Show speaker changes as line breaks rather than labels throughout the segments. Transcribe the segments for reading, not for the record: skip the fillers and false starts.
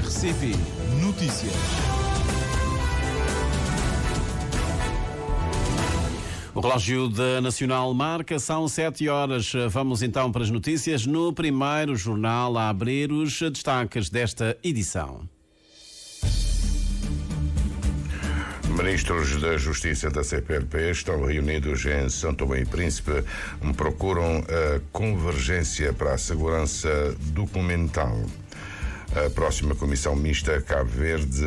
RCP Notícias. O relógio da Nacional marca, são 7 horas. Vamos então para as notícias no primeiro jornal a abrir os destaques desta edição.
Ministros da Justiça da CPLP estão reunidos em São Tomé e Príncipe, procuram a convergência para a segurança documental. A próxima Comissão Mista Cabo Verde,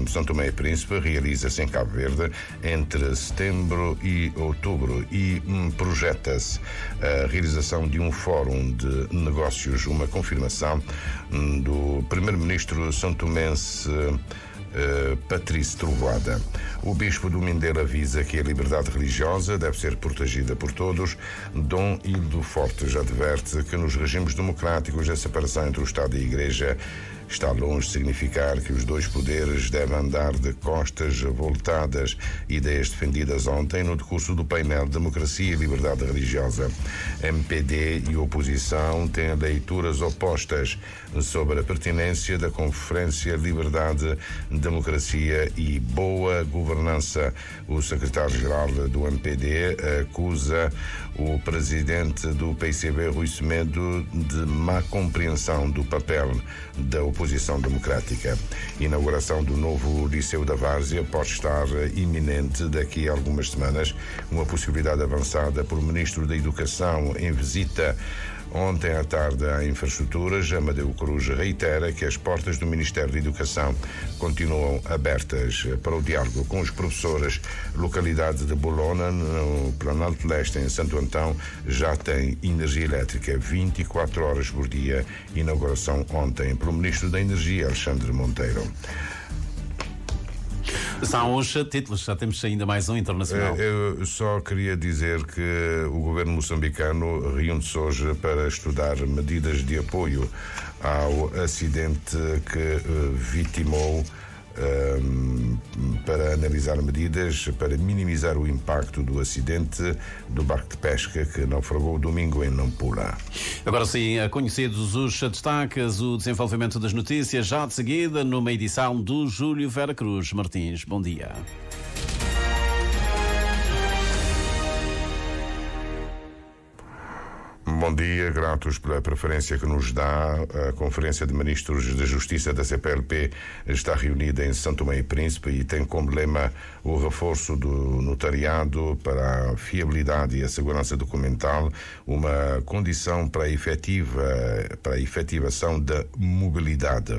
São Tomé e Príncipe, realiza-se em Cabo Verde entre setembro e outubro e projeta-se a realização de um fórum de negócios, uma confirmação do primeiro-ministro santomense Patrício Trovoada. O bispo do Mindelo avisa que a liberdade religiosa deve ser protegida por todos. Dom Hildo Fortes adverte que nos regimes democráticos a separação entre o Estado e a Igreja está longe de significar que os dois poderes devem andar de costas voltadas, ideias defendidas ontem no decurso do painel Democracia e Liberdade Religiosa. MPD e oposição têm leituras opostas sobre a pertinência da Conferência Liberdade, Democracia e Boa Governança. O secretário-geral do MPD acusa o presidente do PCB, Rui Semedo, de má compreensão do papel da oposição democrática. Inauguração do novo Liceu da Várzea pode estar iminente daqui a algumas semanas, uma possibilidade avançada por Ministro da Educação em visita ontem à tarde à Infraestruturas. Amadeu Cruz reitera que as portas do Ministério da Educação continuam abertas para o diálogo com os professores. Localidade de Bolona, no Planalto Leste, em Santo Antão, já tem energia elétrica 24 horas por dia. Inauguração ontem pelo Ministro da Energia, Alexandre Monteiro.
São os títulos, já temos ainda mais um internacional.
Eu só queria dizer que o governo moçambicano reúne-se hoje para estudar medidas de apoio ao acidente que vitimou, para analisar medidas para minimizar o impacto do acidente do barco de pesca que naufragou domingo em Nampula.
Agora sim, conhecidos os destaques, o desenvolvimento das notícias, já de seguida, numa edição do Júlio Vera Cruz Martins. Bom dia.
Bom dia, gratos pela preferência que nos dá. A Conferência de Ministros da Justiça da CPLP está reunida em São Tomé e Príncipe e tem como lema o reforço do notariado para a fiabilidade e a segurança documental, uma condição para a efetivação da mobilidade.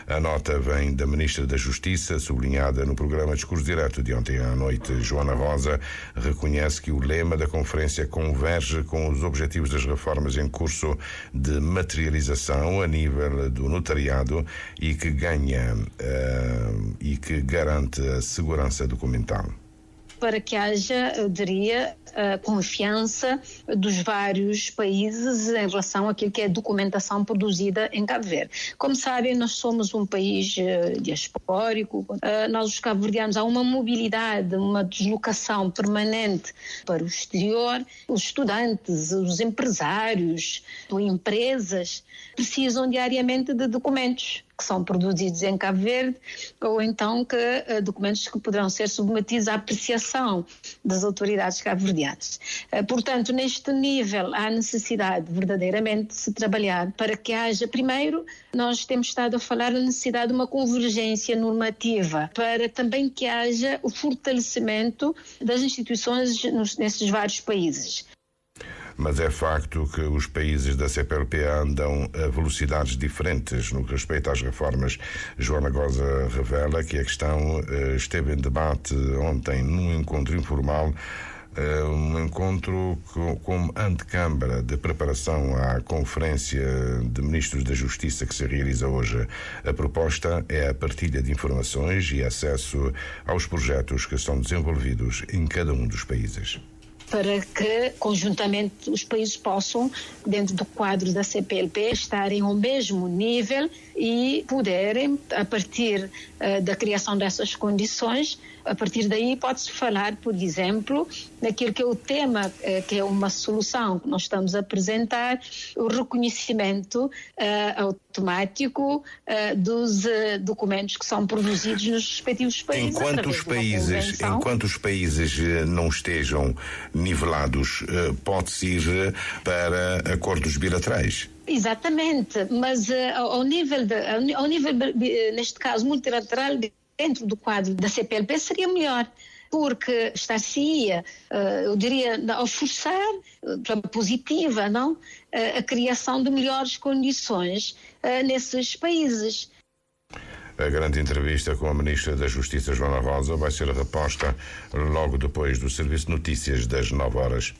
A nota vem da Ministra da Justiça, sublinhada no programa Discurso Direto de ontem à noite. Joana Rosa reconhece que o lema da conferência converge com os objetivos das reformas em curso de materialização a nível do notariado e que garante a segurança documental.
Para que haja, eu diria, a confiança dos vários países em relação àquilo que é a documentação produzida em Cabo Verde. Como sabem, nós somos um país diaspórico, nós os cabo-verdianos há uma mobilidade, uma deslocação permanente para o exterior. Os estudantes, os empresários, empresas precisam diariamente de documentos que são produzidos em Cabo Verde, ou então documentos que poderão ser submetidos à apreciação das autoridades cabo-verdianas. Portanto, neste nível há necessidade verdadeiramente de se trabalhar para que haja, primeiro, nós temos estado a falar da necessidade de uma convergência normativa, para também que haja o fortalecimento das instituições nesses vários países.
Mas é facto que os países da CPLP andam a velocidades diferentes no que respeita às reformas. Joana Rosa revela que a questão esteve em debate ontem num encontro informal, um encontro como antecâmara de preparação à Conferência de Ministros da Justiça que se realiza hoje. A proposta é a partilha de informações e acesso aos projetos que são desenvolvidos em cada um dos países.
para que conjuntamente os países possam, dentro do quadro da CPLP, estarem ao mesmo nível e poderem, a partir da criação dessas condições, a partir daí pode-se falar, por exemplo, daquilo que é o tema, que é uma solução que nós estamos a apresentar, o reconhecimento automático dos documentos que são produzidos nos respectivos países.
Enquanto os países não estejam nivelados, pode-se ir para acordos bilaterais.
Exatamente, mas ao nível, neste caso, multilateral, dentro do quadro da CPLP seria melhor, porque estar-se-ia, eu diria, a forçar, pela positiva, não? A criação de melhores condições nesses países.
A grande entrevista com a Ministra da Justiça, Joana Rosa, vai ser reposta logo depois do Serviço de Notícias das 9 horas.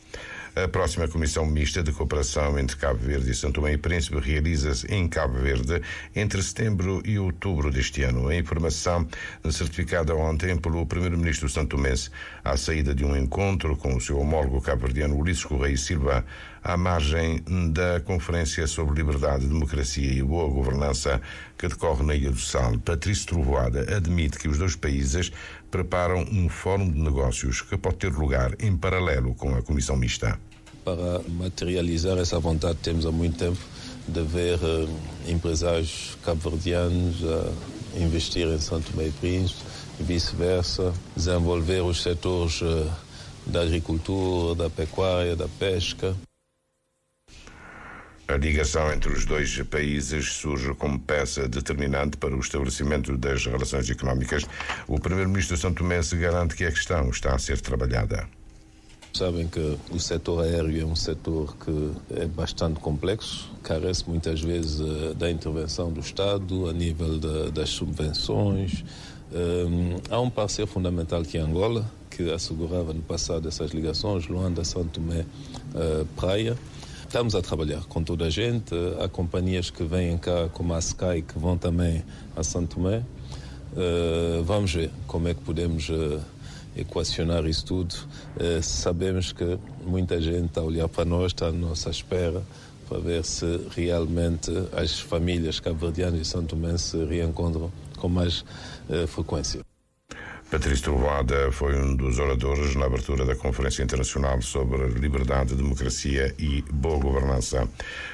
A próxima Comissão Mista de Cooperação entre Cabo Verde e São Tomé e Príncipe realiza-se em Cabo Verde entre setembro e outubro deste ano. A informação certificada ontem pelo Primeiro-Ministro santomense à saída de um encontro com o seu homólogo cabo-verdiano Ulisses Correia Silva à margem da Conferência sobre Liberdade, Democracia e Boa Governança que decorre na Ilha do Sal. Patrício Trovoada admite que os dois países preparam um fórum de negócios que pode ter lugar em paralelo com a Comissão Mista.
Para materializar essa vontade, temos há muito tempo de ver empresários cabo-verdianos a investir em São Tomé e Príncipe e vice-versa, desenvolver os setores da agricultura, da pecuária, da pesca.
A ligação entre os dois países surge como peça determinante para o estabelecimento das relações económicas. O Primeiro-Ministro santomense garante que a questão está a ser trabalhada.
Sabem que o setor aéreo é um setor que é bastante complexo, carece muitas vezes da intervenção do Estado a nível das subvenções. Há um parceiro fundamental que é Angola, que assegurava no passado essas ligações, Luanda, São Tomé, Praia. Estamos a trabalhar com toda a gente, há companhias que vêm cá como a Sky que vão também a São Tomé. Vamos ver como é que podemos equacionar isso tudo. Sabemos que muita gente está a olhar para nós, está à nossa espera para ver se realmente as famílias cabo-verdianas e são-tomenses se reencontram com mais frequência.
Patrício Trovoada foi um dos oradores na abertura da Conferência Internacional sobre Liberdade, Democracia e Boa Governança.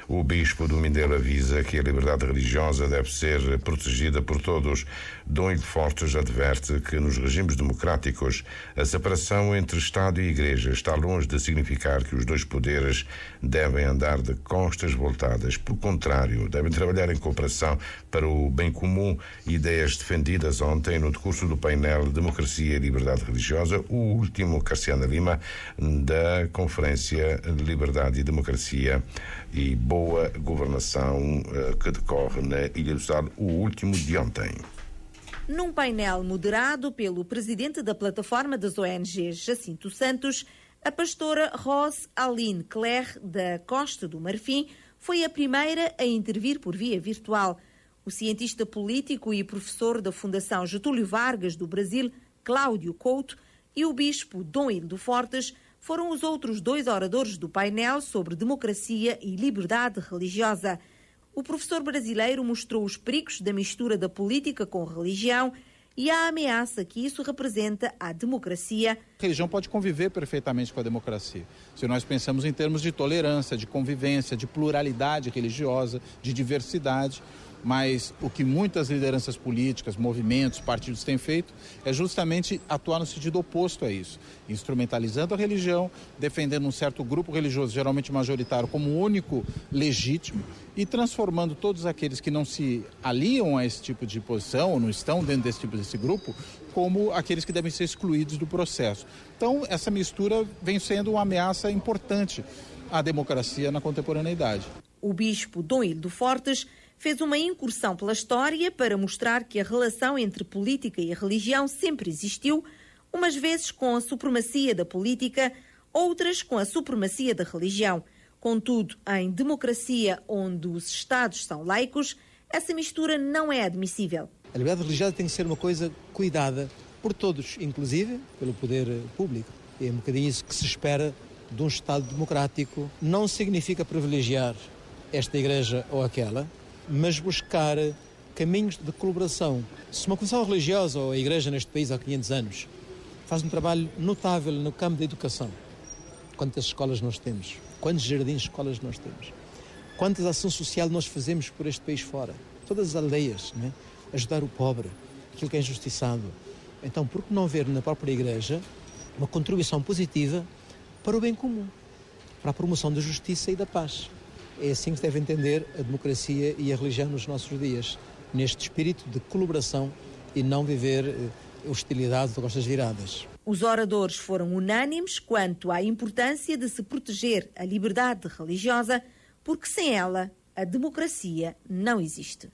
O bispo do Mindelo avisa que a liberdade religiosa deve ser protegida por todos. Dom Hildo Fortes adverte que nos regimes democráticos a separação entre Estado e Igreja está longe de significar que os dois poderes devem andar de costas voltadas. Pelo contrário, devem trabalhar em cooperação para o bem comum, ideias defendidas ontem no decurso do painel Democracia e Liberdade Religiosa, o último, Cassiana Lima, da Conferência de Liberdade e Democracia e Boa Governação que decorre na Ilha do Sal, o último de ontem.
Num painel moderado pelo presidente da plataforma das ONGs, Jacinto Santos, a pastora Rose Aline Claire, da Costa do Marfim, foi a primeira a intervir por via virtual. O cientista político e professor da Fundação Getúlio Vargas do Brasil, Cláudio Couto, e o bispo Dom Hildo Fortes foram os outros dois oradores do painel sobre democracia e liberdade religiosa. O professor brasileiro mostrou os perigos da mistura da política com religião e a ameaça que isso representa à democracia.
A religião pode conviver perfeitamente com a democracia. Se nós pensamos em termos de tolerância, de convivência, de pluralidade religiosa, de diversidade, mas o que muitas lideranças políticas, movimentos, partidos têm feito é justamente atuar no sentido oposto a isso, instrumentalizando a religião, defendendo um certo grupo religioso, geralmente majoritário, como único legítimo e transformando todos aqueles que não se aliam a esse tipo de posição ou não estão dentro desse grupo como aqueles que devem ser excluídos do processo. Então, essa mistura vem sendo uma ameaça importante à democracia na contemporaneidade.
O bispo Dom Hildo Fortes fez uma incursão pela história para mostrar que a relação entre política e religião sempre existiu, umas vezes com a supremacia da política, outras com a supremacia da religião. Contudo, em democracia onde os Estados são laicos, essa mistura não é admissível.
A liberdade religiosa tem que ser uma coisa cuidada por todos, inclusive pelo poder público. É um bocadinho isso que se espera de um Estado democrático não significa privilegiar esta igreja ou aquela, mas buscar caminhos de colaboração. Se uma confissão religiosa ou a igreja neste país há 500 anos faz um trabalho notável no campo da educação, quantas escolas nós temos, quantos jardins de escolas nós temos, quantas ações sociais nós fazemos por este país fora, todas as aldeias, né? Ajudar o pobre, aquilo que é injustiçado. Então, por que não ver na própria igreja uma contribuição positiva para o bem comum, para a promoção da justiça e da paz? É assim que se deve entender a democracia e a religião nos nossos dias, neste espírito de colaboração e não viver hostilidade de costas viradas.
Os oradores foram unânimes quanto à importância de se proteger a liberdade religiosa, porque sem ela a democracia não existe.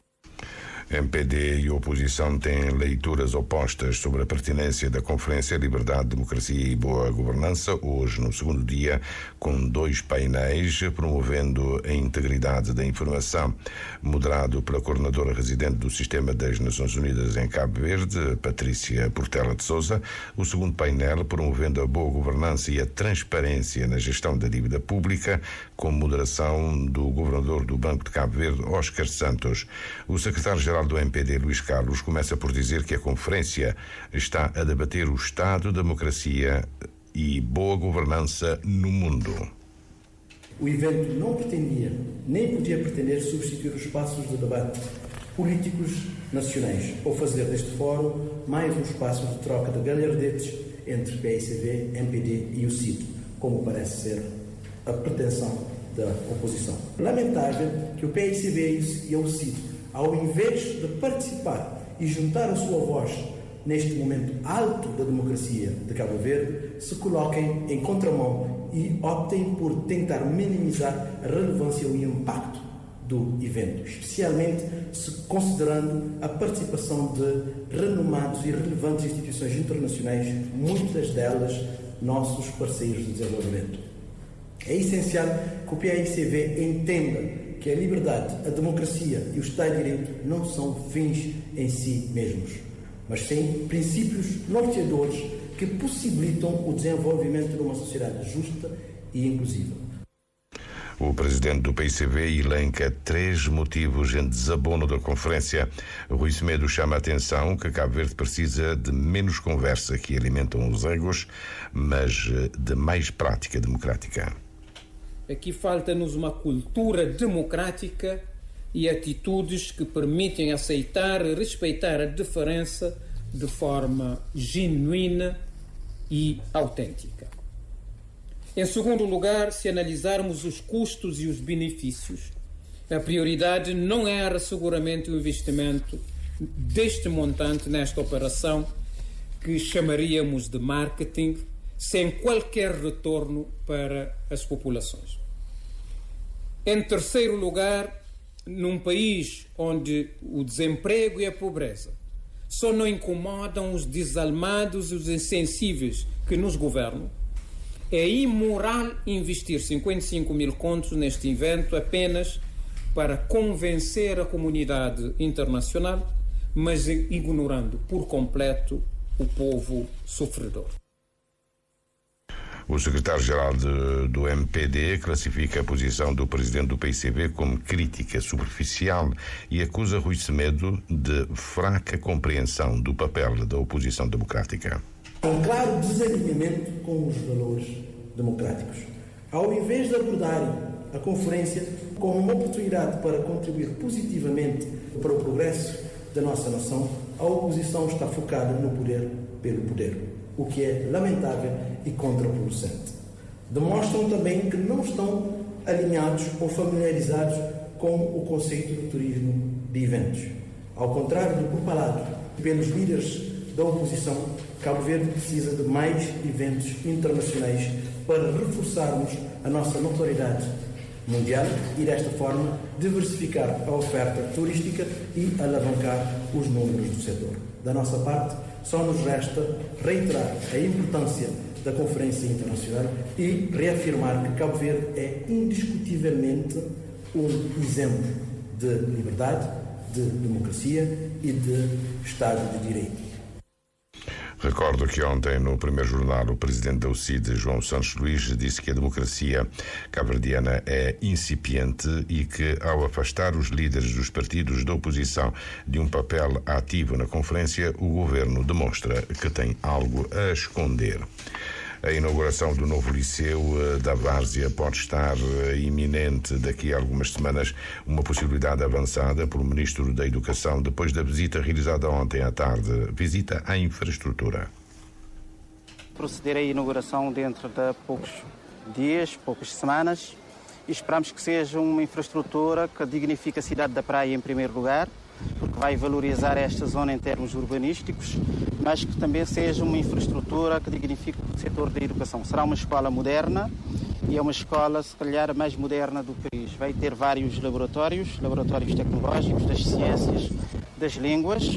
MPD e oposição têm leituras opostas sobre a pertinência da Conferência Liberdade, Democracia e Boa Governança, hoje no segundo dia, com 2 painéis promovendo a integridade da informação. Moderado pela coordenadora residente do Sistema das Nações Unidas em Cabo Verde, Patrícia Portela de Sousa, o segundo painel promovendo a boa governança e a transparência na gestão da dívida pública, com moderação do governador do Banco de Cabo Verde, Óscar Santos. O secretário-geral do MPD, Luís Carlos, começa por dizer que a conferência está a debater o Estado, democracia e boa governança no mundo.
O evento não pretendia, nem podia pretender substituir os espaços de debate políticos nacionais ou fazer deste fórum mais um espaço de troca de galhardetes entre PAICV, MPD e o CID, como parece ser a pretensão da oposição. Lamentável que o PAICV e o CID, ao invés de participar e juntar a sua voz neste momento alto da democracia de Cabo Verde, se coloquem em contramão e optem por tentar minimizar a relevância e o impacto do evento, especialmente se considerando a participação de renomados e relevantes instituições internacionais, muitas delas nossos parceiros de desenvolvimento. É essencial que o PAICV entenda que a liberdade, a democracia e o Estado de Direito não são fins em si mesmos, mas sim princípios norteadores que possibilitam o desenvolvimento de uma sociedade justa e inclusiva.
O presidente do PAICV elenca 3 motivos em desabono da conferência. Rui Semedo chama a atenção que Cabo Verde precisa de menos conversa que alimentam os egos, mas de mais prática democrática.
Aqui falta-nos uma cultura democrática e atitudes que permitem aceitar e respeitar a diferença de forma genuína e autêntica. Em segundo lugar, se analisarmos os custos e os benefícios, a prioridade não era seguramente o investimento deste montante nesta operação, que chamaríamos de marketing, sem qualquer retorno para as populações. Em terceiro lugar, num país onde o desemprego e a pobreza só não incomodam os desalmados e os insensíveis que nos governam, é imoral investir 55 mil contos neste evento apenas para convencer a comunidade internacional, mas ignorando por completo o povo sofredor.
O secretário-geral do MPD classifica a posição do presidente do PAICV como crítica superficial e acusa Rui Semedo de fraca compreensão do papel da oposição democrática.
Um claro desalinhamento com os valores democráticos. Ao invés de abordarem a conferência como uma oportunidade para contribuir positivamente para o progresso da nossa nação, a oposição está focada no poder pelo poder, o que é lamentável e contraproducente. Demonstram também que não estão alinhados ou familiarizados com o conceito do turismo de eventos. Ao contrário do propalado pelos líderes da oposição, Cabo Verde precisa de mais eventos internacionais para reforçarmos a nossa notoriedade mundial e, desta forma, diversificar a oferta turística e alavancar os números do setor. Da nossa parte, só nos resta reiterar a importância da Conferência Internacional e reafirmar que Cabo Verde é indiscutivelmente um exemplo de liberdade, de democracia e de Estado de Direito.
Recordo que ontem, no primeiro jornal, o presidente da UCID, João Santos Luís, disse que a democracia cabo-verdiana é incipiente e que, ao afastar os líderes dos partidos da oposição de um papel ativo na conferência, o governo demonstra que tem algo a esconder. A inauguração do novo liceu da Várzea pode estar iminente daqui a algumas semanas, uma possibilidade avançada pelo Ministro da Educação depois da visita realizada ontem à tarde, visita à infraestrutura.
Proceder à inauguração dentro de poucos dias, poucas semanas, e esperamos que seja uma infraestrutura que dignifique a cidade da Praia em primeiro lugar, porque vai valorizar esta zona em termos urbanísticos, mas que também seja uma infraestrutura que dignifique o setor da educação. Será uma escola moderna e é uma escola, se calhar, a mais moderna do país. Vai ter vários laboratórios tecnológicos, das ciências, das línguas,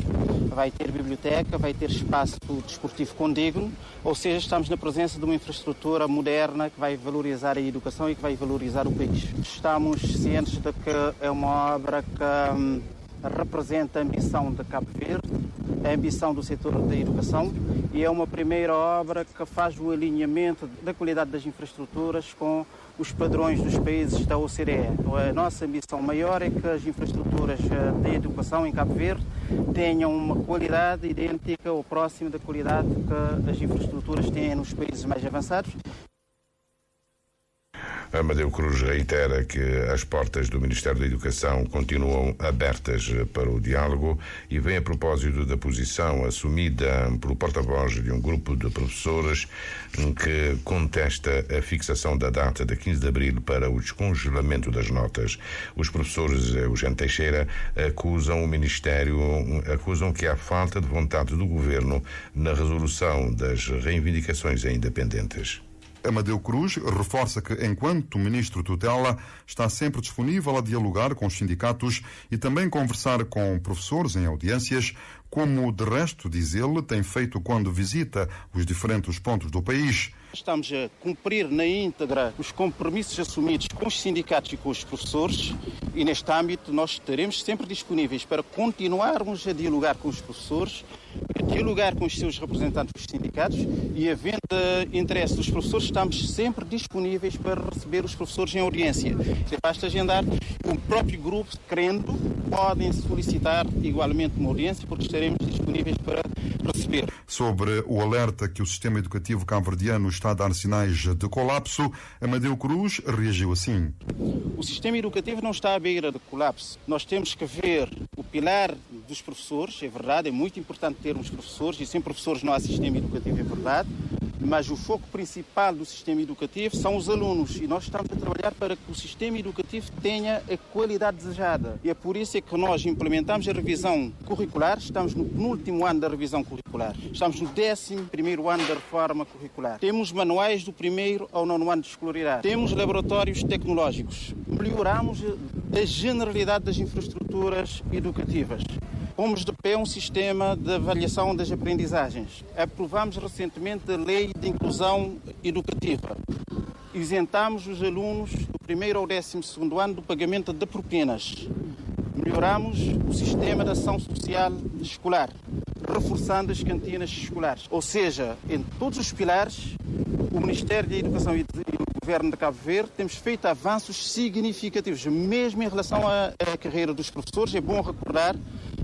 vai ter biblioteca, vai ter espaço desportivo condigno, ou seja, estamos na presença de uma infraestrutura moderna que vai valorizar a educação e que vai valorizar o país. Estamos cientes de que é uma obra que representa a ambição de Cabo Verde, a ambição do setor da educação, e é uma primeira obra que faz o alinhamento da qualidade das infraestruturas com os padrões dos países da OCDE. Então, a nossa ambição maior é que as infraestruturas da educação em Cabo Verde tenham uma qualidade idêntica ou próxima da qualidade que as infraestruturas têm nos países mais avançados.
Amadeu Cruz reitera que as portas do Ministério da Educação continuam abertas para o diálogo e vem a propósito da posição assumida pelo porta-voz de um grupo de professores que contesta a fixação da data de 15 de abril para o descongelamento das notas. Os professores Eugênio Teixeira acusam o Ministério, que há falta de vontade do Governo na resolução das reivindicações ainda pendentes.
Amadeu Cruz reforça que, enquanto ministro tutela, está sempre disponível a dialogar com os sindicatos e também conversar com professores em audiências, como, de resto, diz ele, tem feito quando visita os diferentes pontos do país.
Estamos a cumprir na íntegra os compromissos assumidos com os sindicatos e com os professores, e neste âmbito nós estaremos sempre disponíveis para continuarmos a dialogar com os professores, a dialogar com os seus representantes dos sindicatos, e, havendo interesse dos professores, estamos sempre disponíveis para receber os professores em audiência. Basta agendar, o próprio grupo, querendo, podem solicitar igualmente uma audiência, porque estaremos disponíveis para receber.
Sobre o alerta que o sistema educativo cabo-verdiano está a dar sinais de colapso, Amadeu Cruz reagiu assim.
O sistema educativo não está à beira de colapso. Nós temos que ver o pilar dos professores, é verdade, é muito importante termos professores, e sem professores não há sistema educativo, é verdade, mas o foco principal do sistema educativo são os alunos, e nós estamos a trabalhar para que o sistema educativo tenha a qualidade desejada. E é por isso que nós implementamos a revisão curricular, estamos no penúltimo ano da revisão curricular, estamos no 11º ano da reforma curricular. Temos manuais do 1º ao 9º ano de escolaridade, temos laboratórios tecnológicos, melhoramos a generalidade das infraestruturas educativas. Pomos de pé um sistema de avaliação das aprendizagens. Aprovamos recentemente a Lei de Inclusão Educativa. Isentamos os alunos do 1º ao 12º ano do pagamento de propinas. Melhoramos o sistema de ação social escolar, reforçando as cantinas escolares. Ou seja, em todos os pilares, o Ministério da Educação e o Governo de Cabo Verde temos feito avanços significativos, mesmo em relação à carreira dos professores. É bom recordar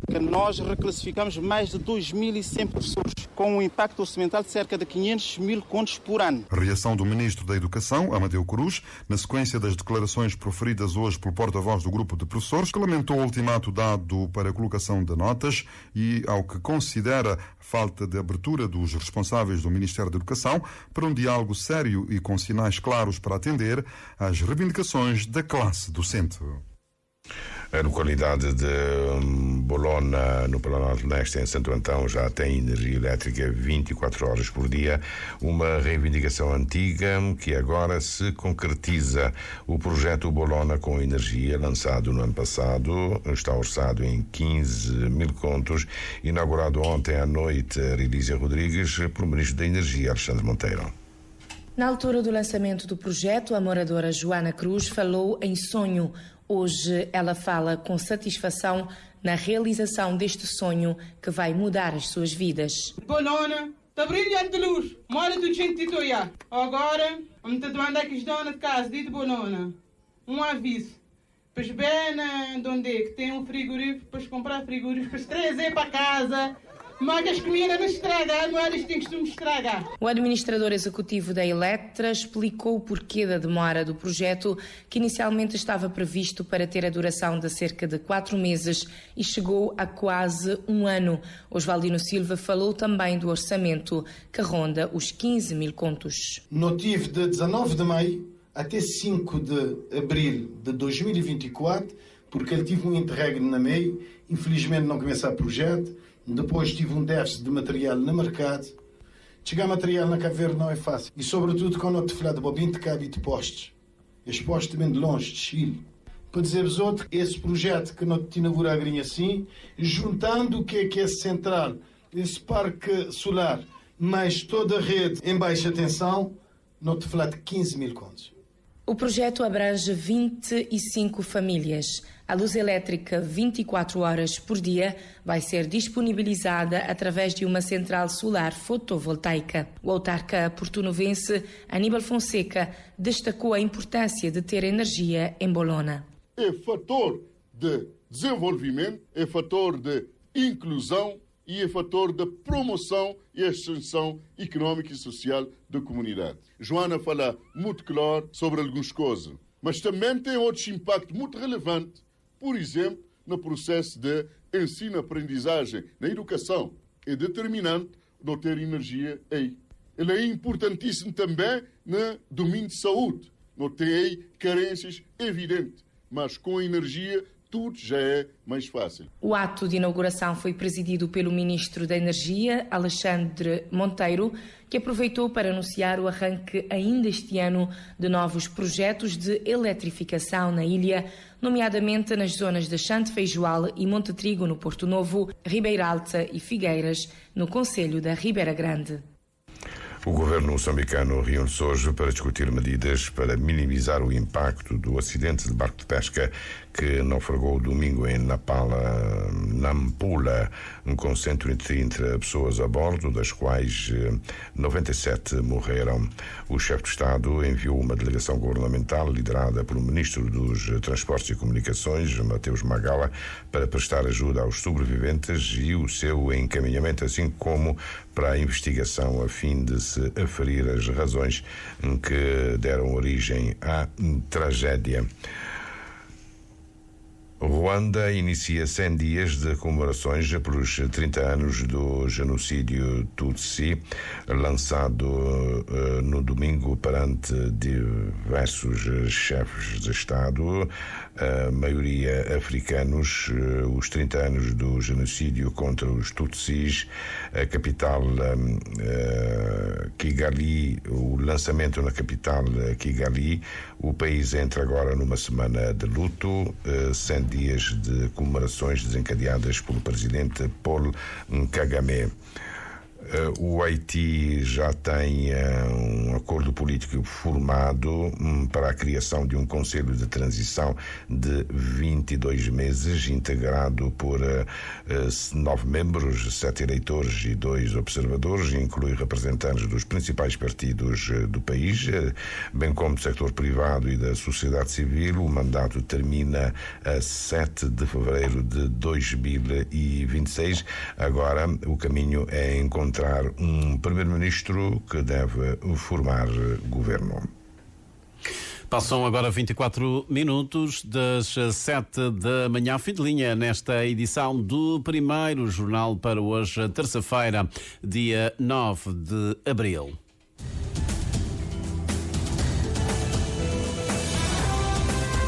que nós reclassificamos mais de 2.100 professores, com um impacto orçamental de cerca de 500 mil contos por ano.
Reação do Ministro da Educação, Amadeu Cruz, na sequência das declarações proferidas hoje pelo porta-voz do grupo de professores, que lamentou o ultimato dado para a colocação de notas e ao que considera a falta de abertura dos responsáveis do Ministério da Educação para um diálogo sério e com sinais claros para atender às reivindicações da classe docente.
A localidade de Bolona, no Planalto Leste, em Santo Antão, já tem energia elétrica 24 horas por dia, uma reivindicação antiga que agora se concretiza. O projeto Bolona com energia, lançado no ano passado, está orçado em 15 mil contos, inaugurado ontem à noite, Relísia Rodrigues, pelo Ministro da Energia, Alexandre Monteiro.
Na altura do lançamento do projeto, a moradora Joana Cruz falou em sonho. Hoje ela fala com satisfação na realização deste sonho que vai mudar as suas vidas.
Bolona Tá brilhante de luz. Mora do gente de toia. Agora, vamos te mandar aqui dona de casa, de bonona. Um aviso. Pois bem, onde é que tem um frigorífico, para comprar frigoríficos, para trazer para casa. Mas as comidas não estragam, não eles têm que se estragar.
O administrador executivo da Eletra explicou o porquê da demora do projeto, que inicialmente estava previsto para ter a duração de cerca de 4 meses e chegou a quase 1 ano. Oswaldino Silva falou também do orçamento, que ronda os 15 mil contos.
No tive de 19 de maio até 5 de abril de 2024, porque ele tive um interregno na meio, infelizmente não começa a projeto. Depois tive um déficit de material no mercado. Chegar material na Cabo Verde não é fácil. E sobretudo quando eu te falar de bobina de cabo e de postes. Estes postes também de longe, de Chile. Para dizer-vos outro, esse projeto que não te inaugura a grinha assim, juntando o que é esse central, esse parque solar, mais toda a rede em baixa tensão, não te falar de 15 mil contos.
O projeto abrange 25 famílias. A luz elétrica 24 horas por dia vai ser disponibilizada através de uma central solar fotovoltaica. O autarca portunovense Aníbal Fonseca destacou a importância de ter energia em Bolona.
É fator de desenvolvimento, é fator de inclusão e é fator de promoção e extensão económica e social da comunidade. Joana fala muito claro sobre algumas coisas, mas também tem outros impactos muito relevantes, por exemplo, no processo de ensino-aprendizagem na educação. É determinante não ter energia aí. Ele é importantíssimo também no domínio de saúde. Não tem aí carências evidentes, mas com energia tudo já é mais fácil.
O ato de inauguração foi presidido pelo Ministro da Energia, Alexandre Monteiro, que aproveitou para anunciar o arranque ainda este ano de novos projetos de eletrificação na ilha, nomeadamente nas zonas de Xante Feijoal e Monte Trigo, no Porto Novo, Ribeira Alta e Figueiras, no concelho da Ribeira Grande.
O governo moçambicano reúne-se hoje para discutir medidas para minimizar o impacto do acidente de barco de pesca que naufragou domingo em Nampula, com 130 pessoas a bordo, das quais 97 morreram. O chefe de Estado enviou uma delegação governamental liderada pelo Ministro dos Transportes e Comunicações, Mateus Magala, para prestar ajuda aos sobreviventes e o seu encaminhamento, assim como para a investigação, a fim de se aferir as razões que deram origem à tragédia. Ruanda inicia 100 dias de comemorações pelos 30 anos do genocídio Tutsi, lançado no domingo perante diversos chefes de Estado, a maioria africanos. Os 30 anos do genocídio contra os Tutsis, a capital Kigali, o lançamento na capital Kigali. O país entra agora numa semana de luto, 100 dias de comemorações desencadeadas pelo presidente Paul Kagame. O Haiti já tem um acordo político formado para a criação de um Conselho de Transição de 22 meses, integrado por 9 membros, 7 eleitores e 2 observadores, inclui representantes dos principais partidos do país, bem como do sector privado e da sociedade civil. O mandato termina a 7 de fevereiro de 2026. Agora, o caminho é encontrar um primeiro-ministro que deve formar governo.
Passam agora 24 minutos das 7 da manhã, fim de linha nesta edição do primeiro jornal para hoje, terça-feira, dia 9 de abril.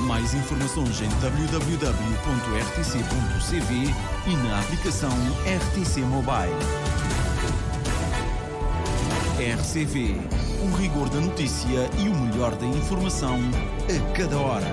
Mais informações em www.rtc.cv e na aplicação RTC Mobile. RCV, o rigor da notícia e o melhor da informação a cada hora.